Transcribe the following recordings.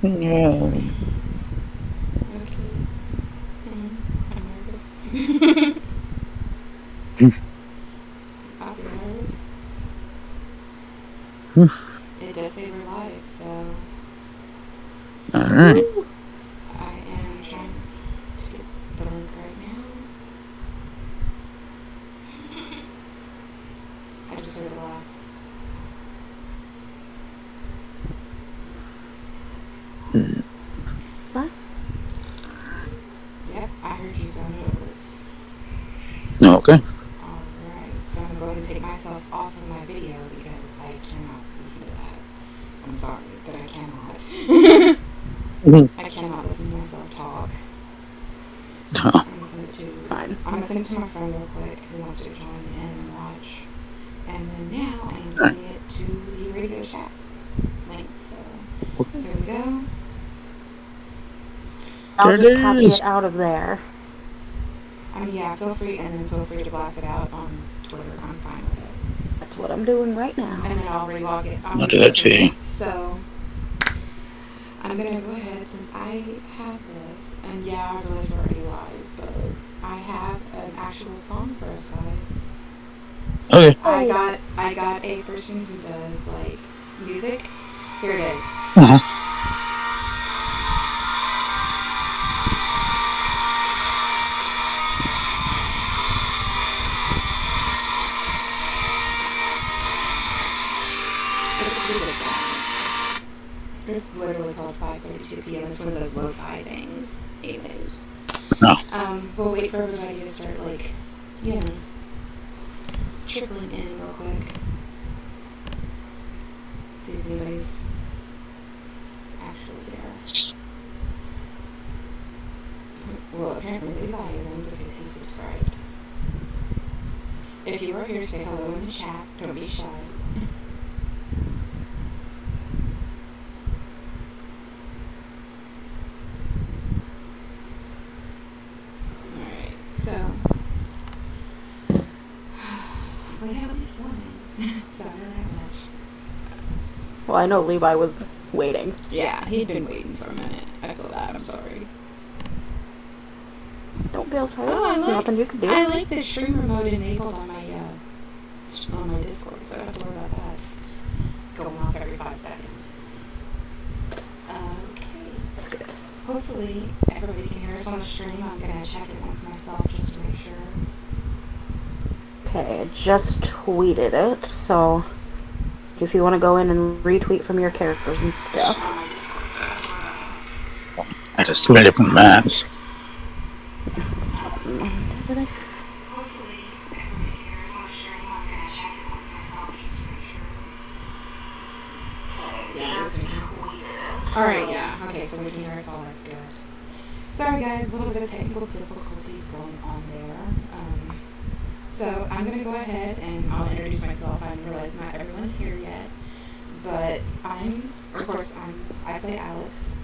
No. Okay. I'm nervous. I'll be nervous. It does save her life, so Alright. I am trying to get the link right now. I just heard a laugh. What? Yep, I heard you sound nervous. Okay. Alright, so I'm going to take myself off of my video because I cannot listen to that. I'm sorry, but I cannot. I cannot listen to myself talk. Oh. I'm gonna send it to Fine. I'm gonna send it to my friend real quick who wants to join in and watch. And then now I am sending it to the radio chat link. So here we go. I'll There it just copy is. it out of there. I mean, yeah, feel free, and then feel free to blast it out on Twitter. I'm fine with it. That's what I'm doing right now. And then I'll relog it. I'll do that too. So I'm gonna go ahead since I have this, and yeah, I realize we're already live, but I have an actual song for us guys. Okay. I got a person who does like music. Here it is. Uh-huh. It's a pretty good song. It's literally called 5:32 p.m. It's one of those lo-fi things. Anyways, No. we'll wait for everybody to start like, you know, trickling in real quick. See if anybody's actually here. Well, apparently Levi isn't because he's subscribed. If you are here, say hello in the chat. Don't be shy. Alright, so we have at least one in. So not that much. Well, I know Levi was waiting. Yeah, he'd been waiting for a minute. I feel bad. I'm sorry. Don't feel sorry. Oh, There's nothing you can do. I like the streamer mode enabled on my Discord, so I don't have to worry about that going off every 5 seconds. Okay. That's good. Hopefully everybody can hear us on the stream. I'm gonna check it once myself just to make sure. Okay, I just tweeted it, so if you want to go in and retweet from your characters and stuff. I just submitted from maps. Did I? Hopefully everybody can hear us on the stream. I'm gonna check it once myself just to make sure. Yeah, this one cancel. Alright, yeah. Okay, so we can hear us all. That's good. Sorry guys, a little bit of technical difficulties going on there. So I'm going to go ahead and I'll introduce myself. I realize not everyone's here yet, but I play Alex.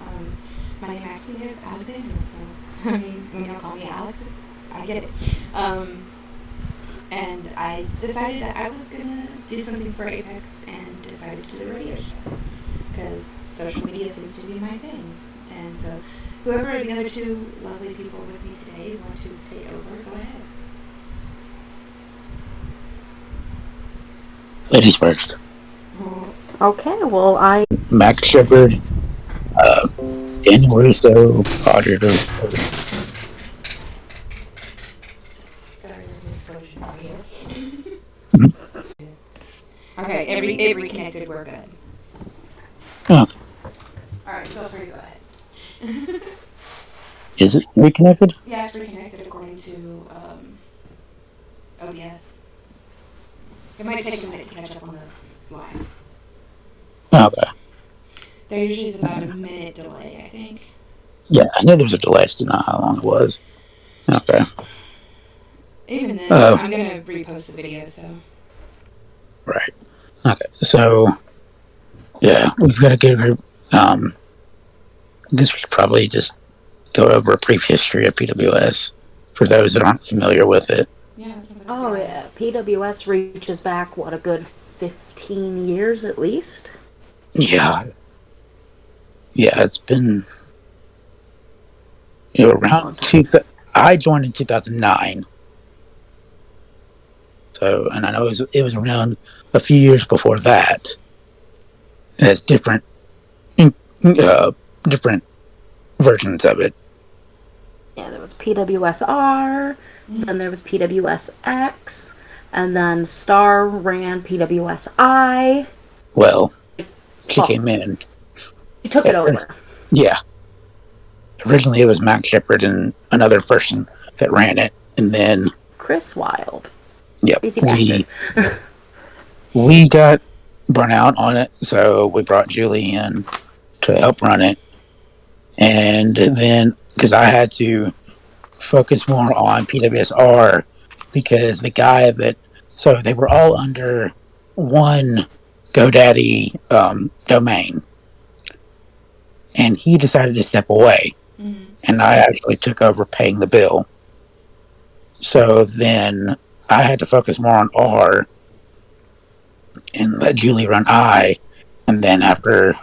My name actually is Alexandra, so I mean, when y'all call me Alex, I get it. And I decided that I was going to do something for Apex and decided to do a radio show because social media seems to be my thing. And so whoever the other two lovely people with me today want to take over, go ahead. Ladies first. Okay, well, Max Shepard, Daniel Russo, Roger. Sorry, there's an explosion over here. Mm-hmm. Okay, it reconnected, we're good. Oh. Alright, feel free to go ahead. Is it reconnected? Yeah, it's reconnected according to OBS. It might take a minute to catch up on the live. Okay. There usually is about a minute delay, I think. Yeah, I know there's a delay. I just didn't know how long it was. Okay. Even then, I'm going to repost the video, so. Right. Okay, so, yeah, we've got to get her, I guess we should probably just go over a brief history of PWS for those that aren't familiar with it. Yeah, that sounds like oh yeah, PWS reaches back, what, a good 15 years at least? Yeah. Yeah, it's been around Long time. I joined in 2009. So, and I know it was around a few years before that. It has uh, different versions of it. Yeah, there was PWSR, Mm-hmm. then there was PWSX, and then Star ran PWSI. Well, she Well, came in. she took it At first. over. Yeah, originally it was Max Shepard and another person that ran it, and then Chris Wilde. yep, Crazy bastard. we got burnt out on it, so we brought Julie in to help run it, and then because I had to focus more on PWSR because the guy that so they were all under one GoDaddy domain, and he decided to step away, Mm-hmm. and I actually took over paying the bill. So then I had to focus more on R and let Julie run I, and then after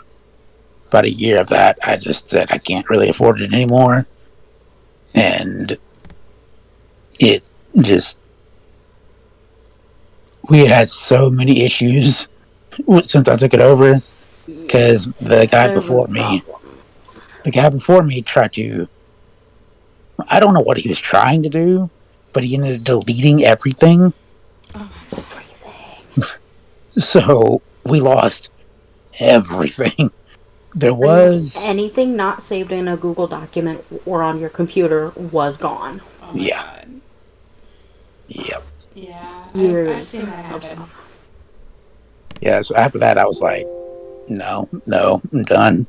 about a year of that, I just said I can't really afford it anymore, and it just we had so many issues since I took it over because Yeah, there was problems. the guy before me tried to. I don't know what he was trying to do, but he ended up deleting everything. Oh my god. Everything. So we lost everything. There Pretty much was, anything not saved in a Google document or on your computer was gone. Oh my yeah, god. yep, Yeah, I've Years seen that of happen. stuff. yeah. So after that, I was like, no, no, I'm done.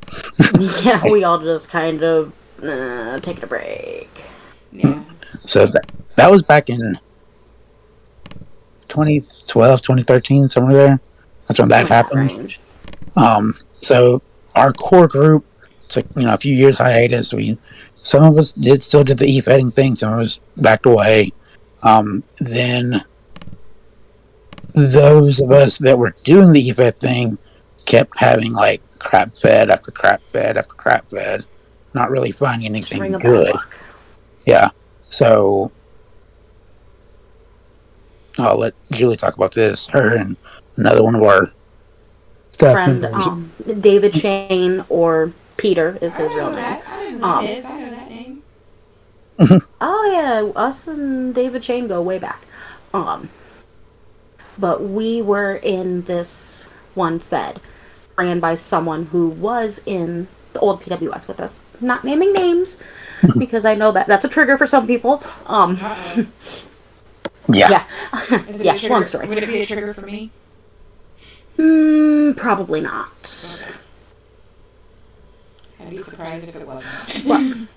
Yeah, we all just kind of taking a break. Yeah. So that was back in 2012, 2013, somewhere there. That's when that In that happened. range. So our core group took a few years hiatus. Some of us did the e-fetting thing. Some of us backed away. Then those of us that were doing the e-fet thing kept having like crap fed after crap fed after crap fed, not really finding String anything of bad good. luck. Yeah. So I'll let Julie talk about this. Her and another one of our staff Friend, members. David Shane, or Peter is I his know real who name. that. I know who that Um, is. I know that name. oh yeah, us and David Shane go way back. Um, but we were in this one Fed ran by someone who was in the old PWS with us. Not naming names because I know that that's a trigger for some people. Uh oh. Yeah. Yeah, Is it yeah. a Long trigger? story. Would it be a trigger for me? Probably not. Okay. I'd be surprised if it wasn't. Well,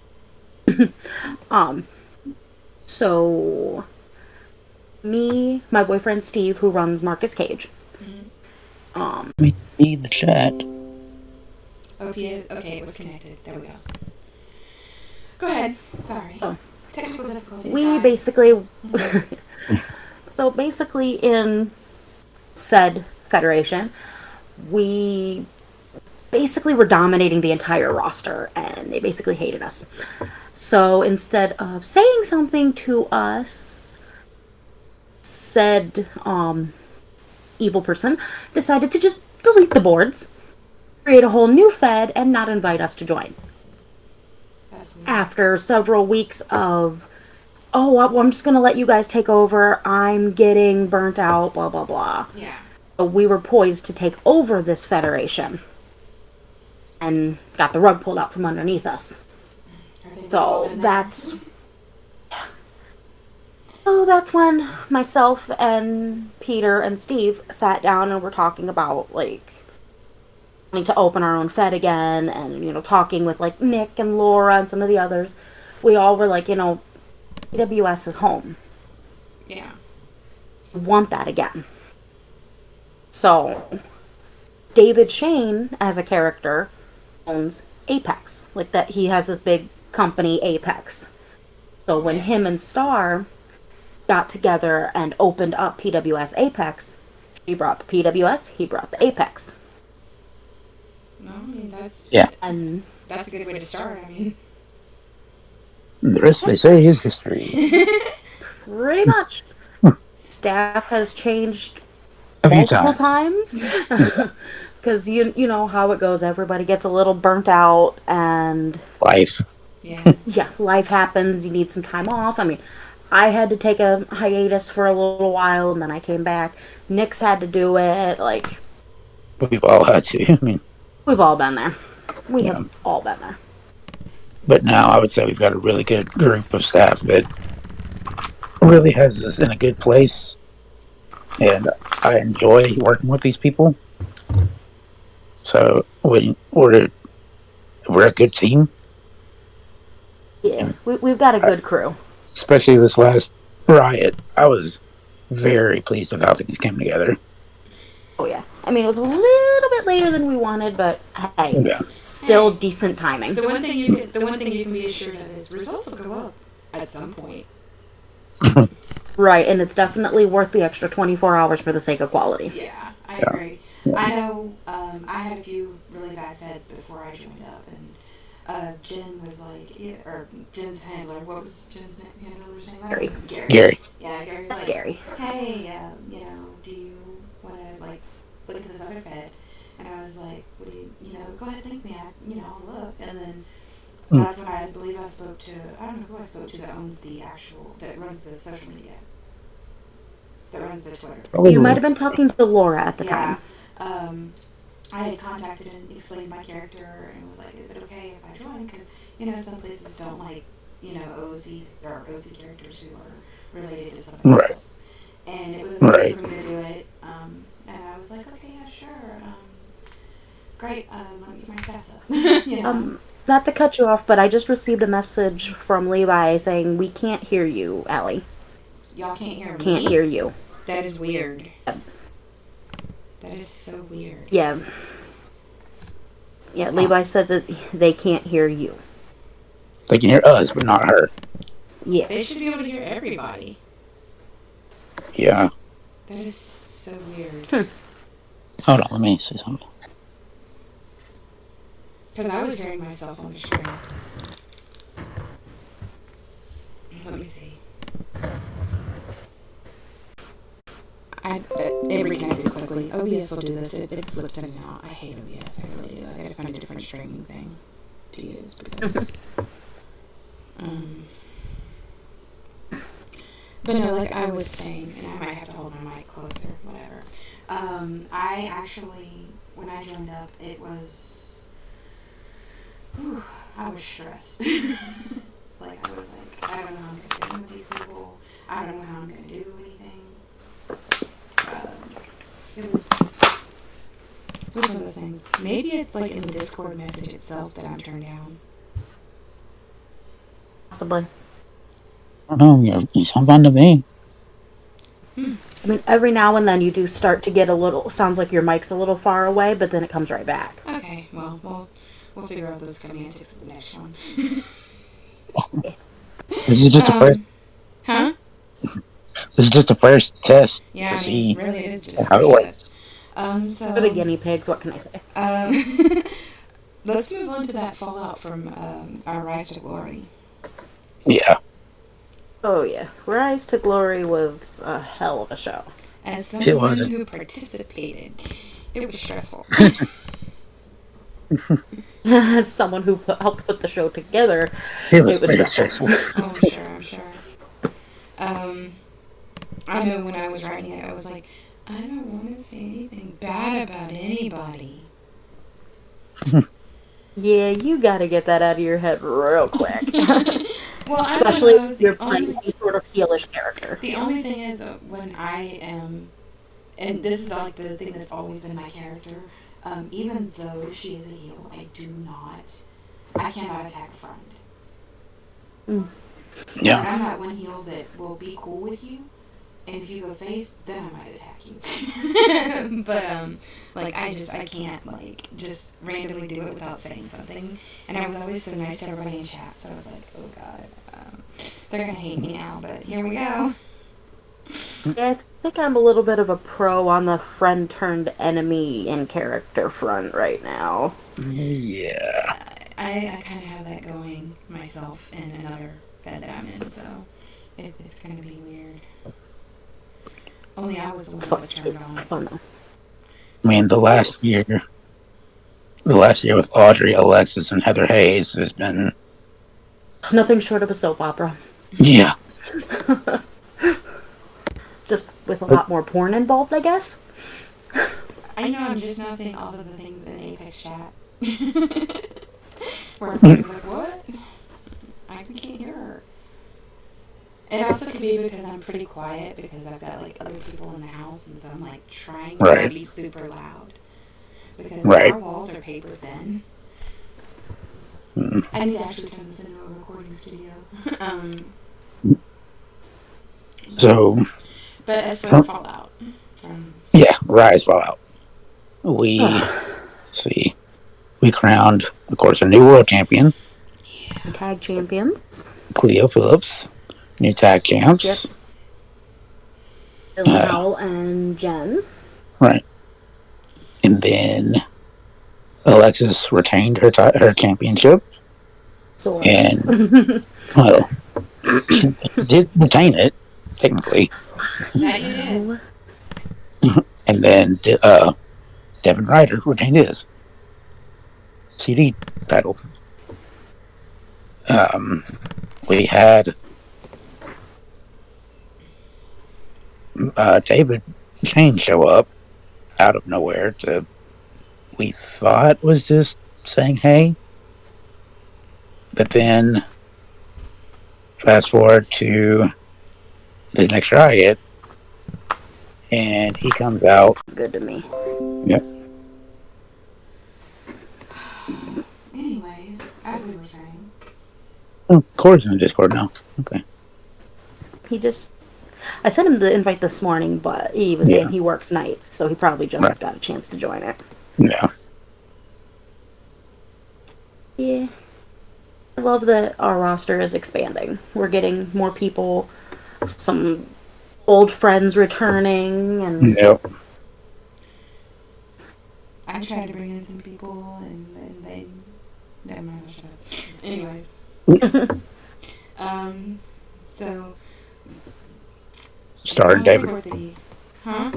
um, so me, my boyfriend Steve, who runs Marcus Cage. Um, Let me see the chat. Okay, it was connected. There we go. Go ahead. Sorry. oh, Technical difficulties, we guys. basically, so basically in said federation, we basically were dominating the entire roster, and they basically hated us. So instead of saying something to us, said evil person decided to just delete the boards, create a whole new Fed, and not invite us to join. That's weird. After several weeks of, oh, I'm just going to let you guys take over, I'm getting burnt out, blah, blah, blah. Yeah. So we were poised to take over this federation and got the rug pulled out from underneath us. I think we've all So been there. that's when myself and Peter and Steve sat down and were talking about like wanting to open our own Fed again, and talking with like Nick and Laura and some of the others. We all were like, PWS is home. Yeah. We want that again. So David Shane as a character owns Apex. Like that, he has this big company Apex. So when him and Star got together and opened up PWS Apex, she brought the PWS, he brought the Apex. No, mean, that's Yeah. And that's a good way to start. I mean, And the rest, they say, is history. pretty much, staff has changed A few multiple times. times. Yeah. Because you know how it goes. Everybody gets a little burnt out, and Life. yeah. yeah, life happens. You need some time off. I mean, I had to take a hiatus for a little while, and then I came back. Nick's had to do it. Like, We've all had to. I mean, we've all been there. We yeah. have all been there. But now I would say we've got a really good group of staff that really has us in a good place. And I enjoy working with these people. So we're a good team. Yeah, And we've got a good crew. especially this last riot, I was very pleased with how things came together. Oh yeah. I mean, it was a little bit later than we wanted, but hey, Yeah. still Hey, decent timing. the one thing you can be assured of is results will go up at some point. Right, and it's definitely worth the extra 24 hours for the sake of quality. Yeah, I Yeah. agree. I know. I had a few really bad feds before I joined up, and Jen was like, yeah, or Jen's handler. What was Jen's handler's name? Gary. Gary. Yeah, Gary's That's like, scary. hey, do you want to like look at this other fed? And I was like, what do you know? Go ahead, link me. I'll look. And then that's when I believe I spoke to. I don't know who I spoke to that owns that runs the social media, that runs the Twitter. You might have been talking to Laura at the Yeah. time. I had contacted and explained my character and was like, is it okay if I join? Because, some places don't like, OCs or OC characters who are related to somebody Right. else. And it was a Right. for me to do it. And I was like, okay, yeah, sure. Great. Let me get my stats up. Not to cut you off, but I just received a message from Levi saying, we can't hear you, Allie. Y'all can't hear me? Can't hear you. That is weird. That is so weird. Yeah. Yeah, Levi said that they can't hear you. They can hear us, but not her. Yeah. They should be able to hear everybody. Yeah. That is so weird. Hold on, let me see something. Because I was hearing myself on the stream. Let me see. It reconnected quickly. OBS will do this. It flips in and out. I hate OBS. I really do. I gotta find a different streaming thing to use because. But no, like I was saying, and I might have to hold my mic closer, whatever. I actually, when I joined up, it was. Whew, I was stressed. Like, I was like, I don't know how I'm going to fit in with these people. I don't know how I'm going to do anything. It was one of those things. Maybe it's like in the Discord message itself that I'm turned down. Possibly. I don't know. You sound fun to me. I mean, every now and then you do start to get a little, sounds like your mic's a little far away, but then it comes right back. Okay, well, we'll figure out those semantics of the next one. This is just a first. Huh? This is just a first test Yeah, to I mean, see really, it is just how it works. So For the guinea pigs, what can I say? let's move on to that fallout from our Rise to Glory. Yeah. Oh yeah, Rise to Glory was a hell of a show. As someone who participated, it was stressful. As someone who helped put the show together, It was very stressful. Oh, I'm sure. I know when I was writing it, I was like, I don't want to say anything bad about anybody. Yeah, you gotta get that out of your head real quick. Well, I Especially don't know. if you're playing any sort of heelish character. The only thing is when I am, and this is like the thing that's always been my character, even though she is a heel, I cannot attack a friend. Yeah. Like, I'm not one heel that will be cool with you, and if you go face, then I might attack you. But like I can't like just randomly do it without saying something. And I was always so nice to everybody in chat, so I was like, oh god, they're gonna hate me now, but here we go. Yeah, I think I'm a little bit of a pro on the friend turned enemy in character front right now. Yeah. I kind of have that going myself in another Fed that I'm in, so it's going to be weird. Only I was the one It's that fun. was turned It's on. fun though. I mean, the last year with Audrey, Alexis, and Heather Hayes has been, Nothing short of a soap opera. yeah. Just with a But, lot more porn involved, I guess. I know I'm just now seeing all of the things in Apex chat. Where everybody's like, what? We can't hear her. It also could be because I'm pretty quiet because I've got like other people in the house, and so I'm like trying to not right, be super loud because right. our walls are paper thin. Mm. I need to actually turn this into a recording studio. um, So, but as for the fallout from yeah, Rise Fallout. We see we crowned, of course, a new world champion, Tag champions. Cleo Phillips, new tag Yep. champs. Dylan Howell and Jen. Right, and then Alexis retained her championship, Sort and of. well, she did retain it technically, that you did. No. and then Devin Ryder retained his CD title. We had David Kane show up out of nowhere to, we thought was just saying hey, but then fast forward to the next riot, and he comes out. It's good to me. Yep. Anyways, as we were saying, Oh, Corey's in the Discord now. Okay. He just. I sent him the invite this morning, but he was saying Yeah. he works nights, so he probably Right. just got a chance to join it. Yeah. Yeah. I love that our roster is expanding. We're getting more people, some old friends returning, and Yep. I tried to bring in some people, and they never mind. Shut up. Anyways, um, so Starring going David. forward the huh?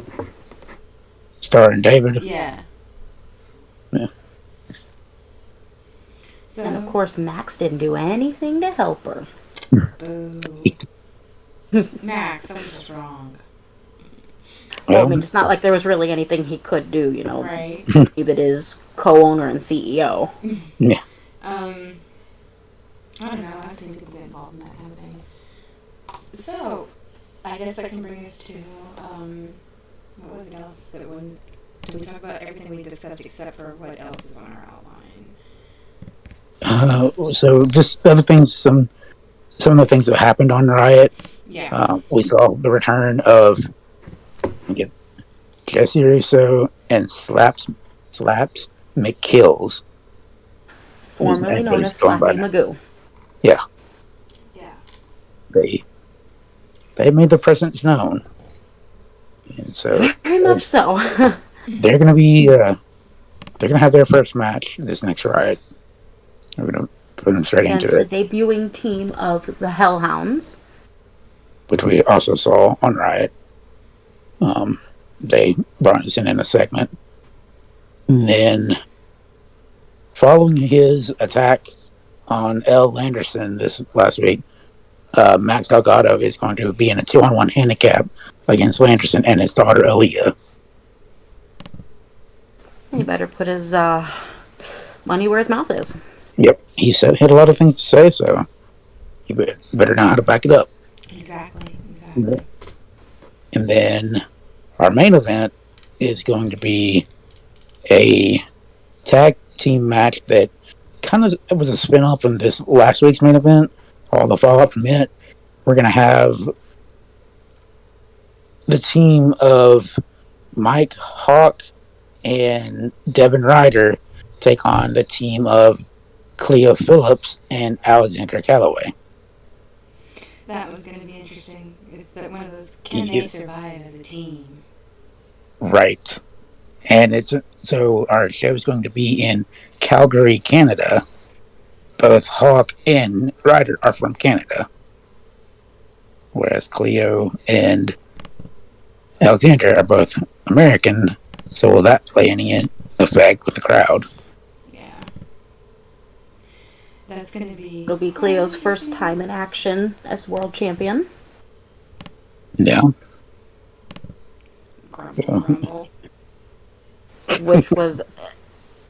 Starring David. Yeah. Yeah. So and of course Max didn't do anything to help her. boo. Max, something's just wrong. Well, I Well, mean, it's not like there was really anything he could do, you know. Right. David is co-owner and CEO. yeah. I don't know. I've seen people get involved in that kind of thing. So, I guess that can bring us to what was it else that when did we talk about everything we discussed except for what else is on our outline? So just other things, some of the things that happened on Riot. Yeah. We saw the return of Jesse Russo and Slaps McKills. Formerly known as Going by Slappy now. Magoo. Yeah, Yeah. they made their presence known, and so Very much so. they're gonna be they're gonna have their first match this next Riot. We're gonna put them straight Against into the it, debuting team of the Hellhounds. which we also saw on Riot. They brought us in a segment, and then following his attack on L. Landerson this last week, Max Delgado is going to be in a 2-on-1 handicap against Landerson and his daughter Aaliyah. He better put his money where his mouth is. Yep, he said he had a lot of things to say, so you better know how to back it up. Exactly. And then our main event is going to be a tag team match that kind of, it was a spin-off from this last week's main event, all the fallout from it. We're going to have the team of Mike Hawk and Devin Ryder take on the team of Cleo Phillips and Alexandra Calloway. That was going to be interesting. It's that one of those. Can they survive as a team? Right. And it's so our show is going to be in Calgary, Canada. Both Hawk and Ryder are from Canada, whereas Cleo and Alexandra are both American. So will that play any effect with the crowd? Yeah. That's going to be. It'll be Cleo's first time in action as world champion. Yeah. Grumble, grumble. Which was,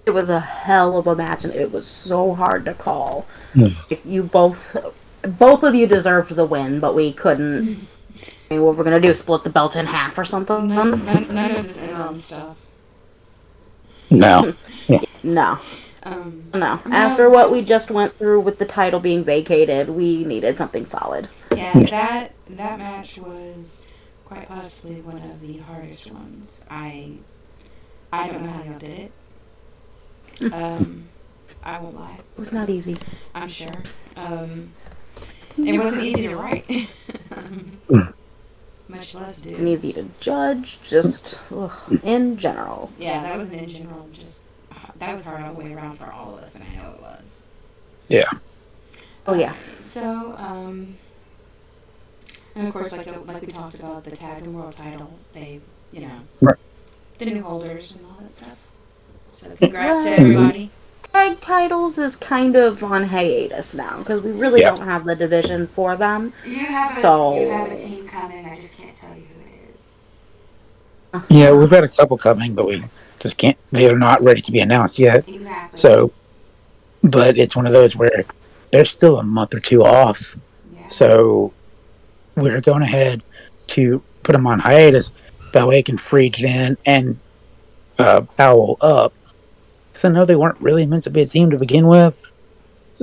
it was a hell of a match, and it was so hard to call. You both of you deserved the win, but we couldn't. I mean, what we're gonna do? Split the belt in half or something? None of this interim stuff. No. Yeah. No. No. After what we just went through with the title being vacated, we needed something solid. Yeah, that match was quite possibly one of the hardest ones. I don't know how y'all did it. I won't lie. It was not easy. I'm sure. It wasn't easy to write. Much less do. It wasn't easy to judge, just in general. Yeah, that was in general. Just that was hard all the way around for all of us, and I know it was. Yeah. Oh yeah. So, and of course, like we talked about, the tag and world title, they, right. The new holders and all that stuff. So congrats to everybody. Tag titles is kind of on hiatus now because we really don't have the division for them. You have a team coming. I just can't tell you who it is. Yeah, we've got a couple coming, but we just can't. They are not ready to be announced yet. Exactly. So, but it's one of those where they're still a month or two off. Yeah. So we're going ahead to put them on hiatus. That way, I can freeze in and Powell up. Because I know they weren't really meant to be a team to begin with.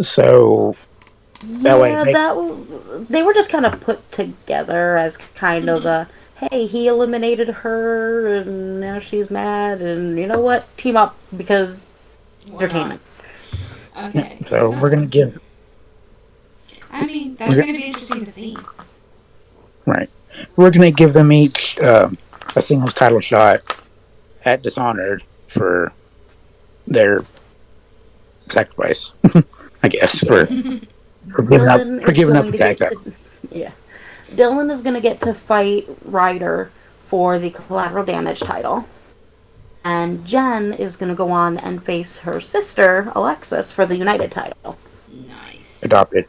So that way, they were just kind of put together as kind of a, hey, he eliminated her, and now she's mad, and you know what? Team up because entertainment. Okay. So we're gonna give. I mean, that's gonna be interesting to see. Right. We're gonna give them each a singles title shot at Dishonored for their sacrifice, I guess, for giving up the tag title. Yeah. Dylan is going to get to fight Ryder for the collateral damage title. And Jen is going to go on and face her sister, Alexis, for the United title. Nice. Adopted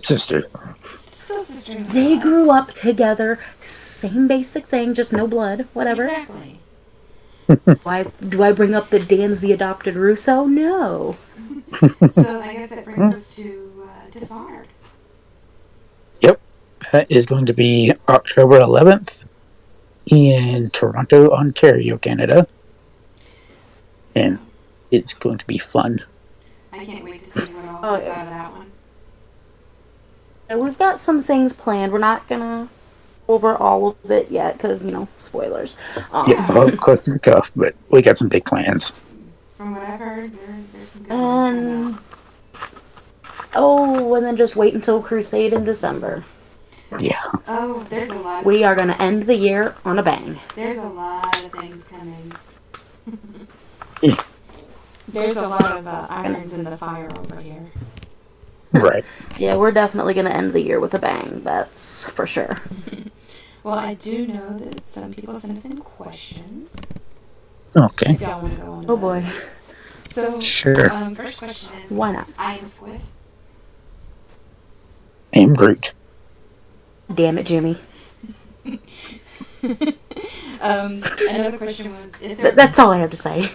sister. Still sister. They grew up together. Same basic thing, just no blood. Whatever. Exactly. Why do I bring up that Dan's the adopted Russo? No. So I guess that brings us to Dishonored. Yep. That is going to be October 11th in Toronto, Ontario, Canada. And it's going to be fun. I can't wait to see what all comes out of that one. So we've got some things planned. We're not going to over all of it yet because, spoilers. Close to the cuff, but we got some big plans. From what I've heard, there's some good ones coming out. Oh, and then just wait until Crusade in December. Yeah. Oh, there's a lot. We are going to end the year on a bang. There's a lot of things coming. Yeah. There's a lot of irons in the fire over here. Right. Yeah, we're definitely going to end the year with a bang. That's for sure. Well, I do know that some people sent us in questions. Okay. If y'all want to go on to those. Boy. So, sure. First question is, why not? I am Squid. I am Groot. Damn it, Jimmy. Another question was, that's all I have to say.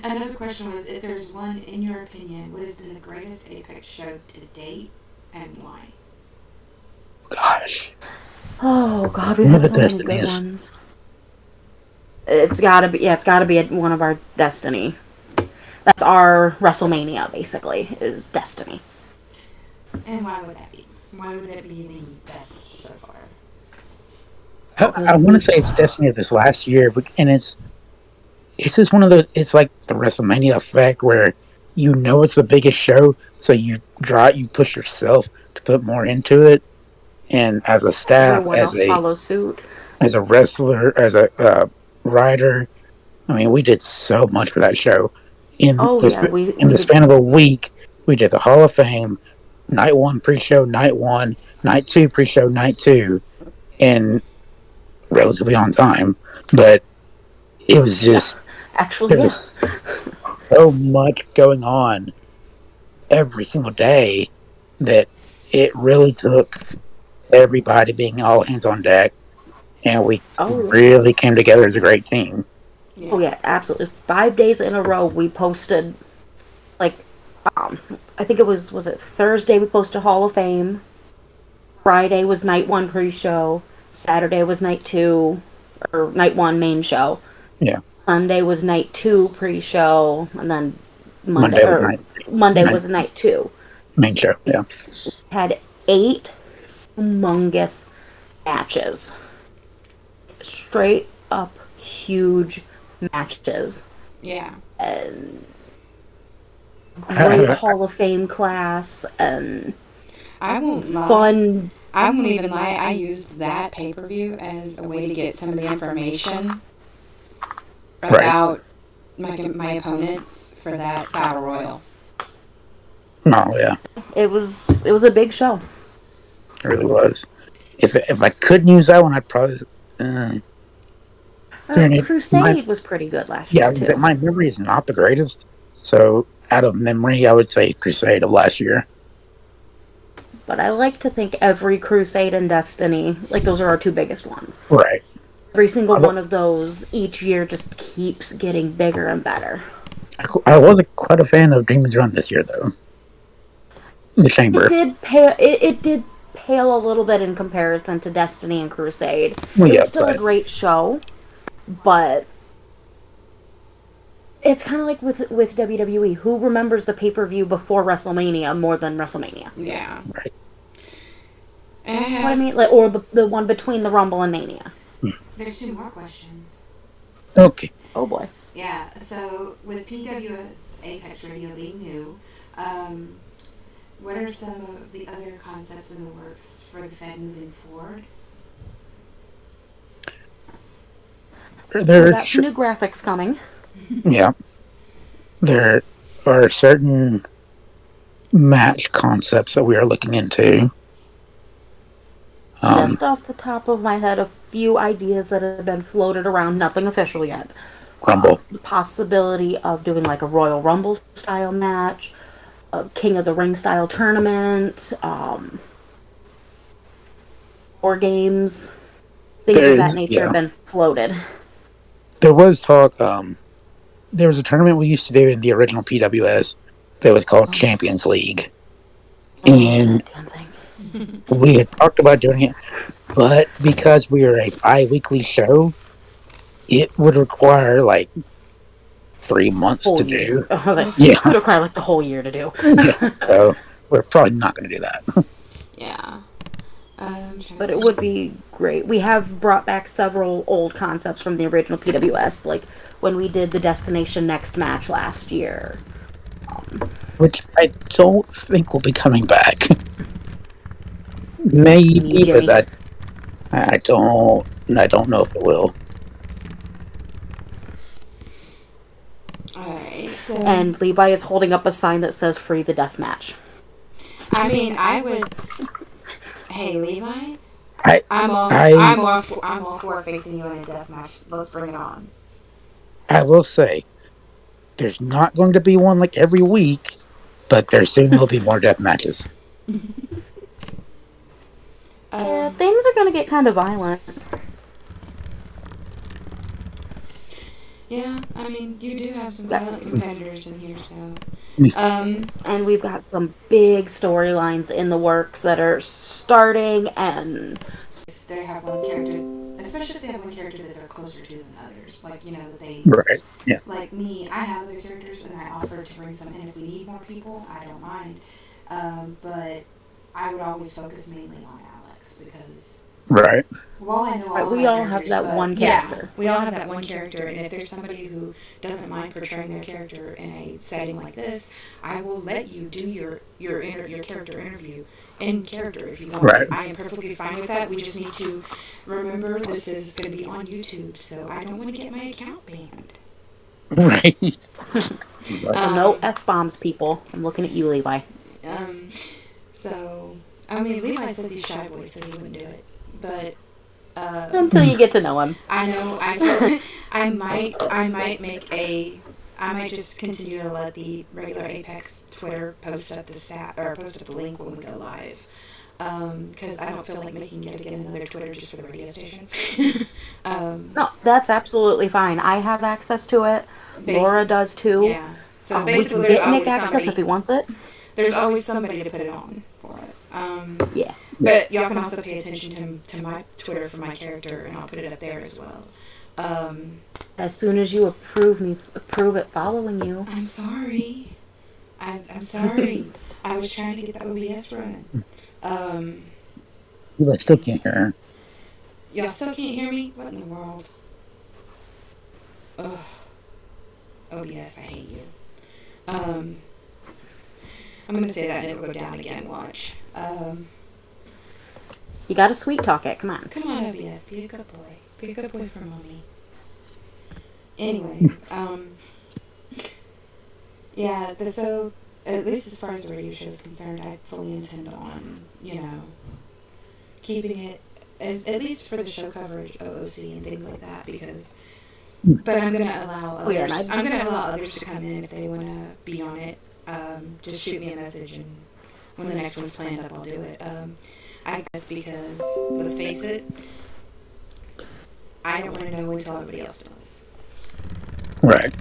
Another question was, if there's one, in your opinion, what has been the greatest Apex show to date, and why? Gosh. Oh God, we've had so many great ones. It's gotta be one of our Destiny. That's our WrestleMania, basically, is Destiny. And why would that be? Why would that be the best so far? I want to say it's Destiny of this last year, and it's just one of those. It's like the WrestleMania effect, where it's the biggest show, so you push yourself to put more into it, and as a staff, Everyone else follows suit. as a wrestler, as a writer, I mean, we did so much for that show. In Oh the yeah, we in we the did. span of a week, we did the Hall of Fame, night one pre-show, night one, night two pre-show, night two, and relatively on time. But it was Yeah, just actually, there yeah. was so much going on every single day that it really took everybody being all hands on deck, and we Oh yeah. really came together as a great team. Yeah. Oh yeah, absolutely. 5 days in a row, we posted like, um, I think it was it Thursday we posted Hall of Fame. Friday was night one pre-show. Saturday was night two, or night one main show. Yeah, Sunday was night two pre-show, and then Monday Monday was or Monday night was night two. main show. Yeah, Had 8 humongous matches, straight up huge matches, Yeah. and great I, Hall of Fame class and I won't lie. fun. I won't even lie. I used that pay per view as a way to get some of the information right. about my opponents for that battle royal. Oh yeah, It was a big show. it really was. If I couldn't use that one, I'd probably. Uh, Granted, my Crusade was pretty good last yeah, year too. my memory is not the greatest. So out of memory, I would say Crusade of last year. But I like to think every Crusade and Destiny, like those are our two biggest ones. Right. Every single I, one of those each year just keeps getting bigger and better. I was quite a fan of Demon's Run this year, though. The It Chamber. did pale. It did pale a little bit in comparison to Destiny and Crusade. Well, It yeah, was still a but great show, but it's kind of like with WWE. Who remembers the pay per view before WrestleMania more than WrestleMania? Yeah. right. And I You know what I have. mean? Like, or the one between the Rumble and Mania. There's two more questions. Okay. Oh boy. Yeah. So with PWS Apex Radio being new, um, what are some of the other concepts in the works for the Fed moving forward? We There, got some new graphics coming. yeah, there are certain match concepts that we are looking into. Just off the top of my head, a few ideas that have been floated around, nothing official yet. Rumble. The possibility of doing like a Royal Rumble style match, a King of the Ring style tournament, war games, things of that nature have Yeah, been floated. there was talk. There was a tournament we used to do in the original PWS that was called Oh, Champions League, oh and that damn thing. we had talked about doing it, but because we are a bi-weekly show, it would require like 3 months Whole to year. do. I was like, it Yeah, would require like the whole year to do. yeah. So we're probably not going to do that. Yeah. I'm trying to But it see. would be great. We have brought back several old concepts from the original PWS, like when we did the Destination Next match last year. Which I don't think will be coming back. Me, Maybe, but Jimmy. I don't know if it will. Alright, so. And Levi is holding up a sign that says "Free the Death Match." I mean, I would. Hey, Levi? I I'm all for facing you in a death match. Let's bring it on. I will say there's not going to be one like every week, but there soon will be more death matches. Yeah, things are gonna get kind of violent. Yeah, I mean, you do have some violent competitors in here, so. And we've got some big storylines in the works that are starting, and If they have one character, especially if they have one character that they're closer to than others, like, you know, that they. Right. Yeah. Like me, I have other characters and I offer to bring some in if we need more people, I don't mind. But I would always focus mainly on Alex because Right. Well, I know Right, all of we my all have characters, that but one yeah, character. we all have that one character. And if there's somebody who doesn't mind portraying their character in a setting like this, I will let you do your character interview in character if you want Right. to. I am perfectly fine with that. We just need to remember this is going to be on YouTube, so I don't want to get my account banned. Right. So no Um, F bombs, people. I'm looking at you, Levi. um, so I mean, Levi says he's shy boy, so he wouldn't do it, but. Until you get to know him. I know. I feel. I might make a. I might just continue to let the regular Apex Twitter post up the stat or post up the link when we go live, because I don't feel like making yet again another Twitter just for the radio station. No, that's absolutely fine. I have access to it. Base, Laura does too. yeah. So We basically, can there's get Nick always access if somebody. he wants it. There's always somebody to put it on for us. Yeah. But y'all can also pay attention to my Twitter for my character, and I'll put it up there as well. As soon as you approve it following you. I'm sorry. I'm sorry. I was trying to get the OBS running. I still can't hear her. Y'all still can't hear me? What in the world? Ugh. OBS, I hate you. I'm gonna say that and it'll go down again. Watch. You gotta sweet talk it. Come on. Come on, OBS. Be a good boy. Be a good boy for mommy. Anyways, yeah. So at least as far as the radio show is concerned, I fully intend on keeping it as at least for the show coverage, OOC and things like that because. But I'm gonna allow others. I'm gonna allow others to come in if they want to be on it. Just shoot me a message, and when the next one's planned up, I'll do it. I guess because let's face it, I don't want to know until everybody else knows. Right.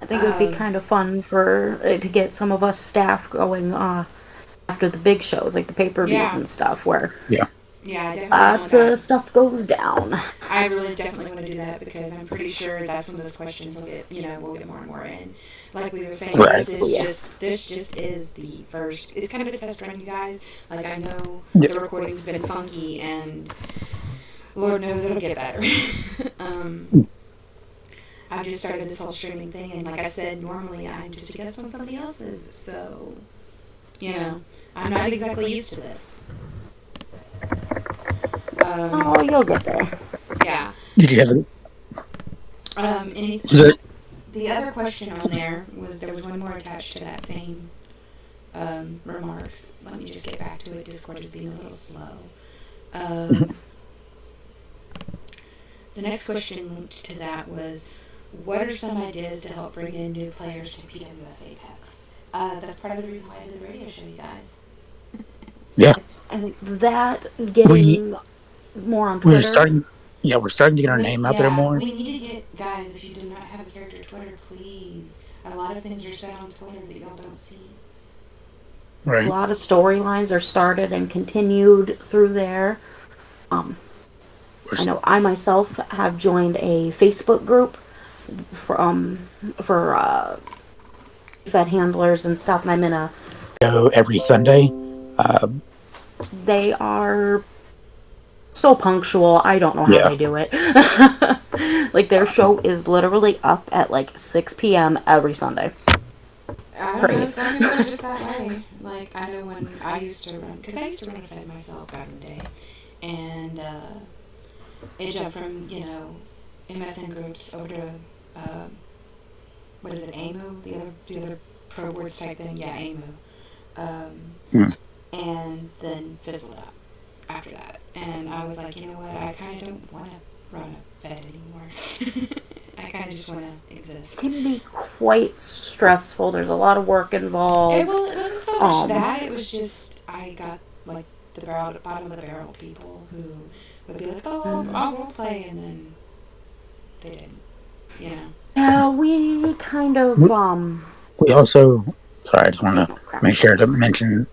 I think it would be kind of fun to get some of us staff going after the big shows, like the pay-per-views and stuff, where Yeah. Yeah, I definitely lots of stuff goes down. I really definitely want to do that because I'm pretty sure that's when those questions will get we'll get more and more in. Like we were saying, Right. this just is the first. It's kind of a test run, you guys. Like I know Yeah. the recording's been funky, and Lord knows it'll get better. I've just started this whole streaming thing, and like I said, normally I'm just a guest on somebody else's, so I'm not exactly used to this. Oh, you'll get there. Yeah. Did you have it? Anything? The other question on there was one more attached to that same remarks. Let me just get back to it. Discord is being a little slow. The next question linked to that was, what are some ideas to help bring in new players to PWS Apex? That's part of the reason why I did the radio show, you guys. Yeah. I think that getting more on Twitter. We're starting to get our name out there more. We need to get, guys, if you do not have a character Twitter, please. A lot of things are said on Twitter that y'all don't see. Right. A lot of storylines are started and continued through there. I know I myself have joined a Facebook group for Fed handlers and stuff, and I'm in a. Every Sunday. They are so punctual. I don't know how they do it. Like their show is literally up at like 6 p.m. every Sunday. I don't know, some people are just that way. Like, I know when I used to run, because I used to run a Fed myself back in the day, and it jumped from, MSN groups over to, what is it, AMU? The other pro boards type thing? Yeah, AMU. And then fizzled out after that. And I was like, you know what, I kind of don't want to run a Fed anymore. I kind of just want to exist. It can be quite stressful. There's a lot of work involved. It wasn't so much that. It was just, I got, like, the bottom of the barrel people who would be like, oh, I'll role play, and then they didn't, Yeah, we kind of, We also, sorry, I just want to make sure to mention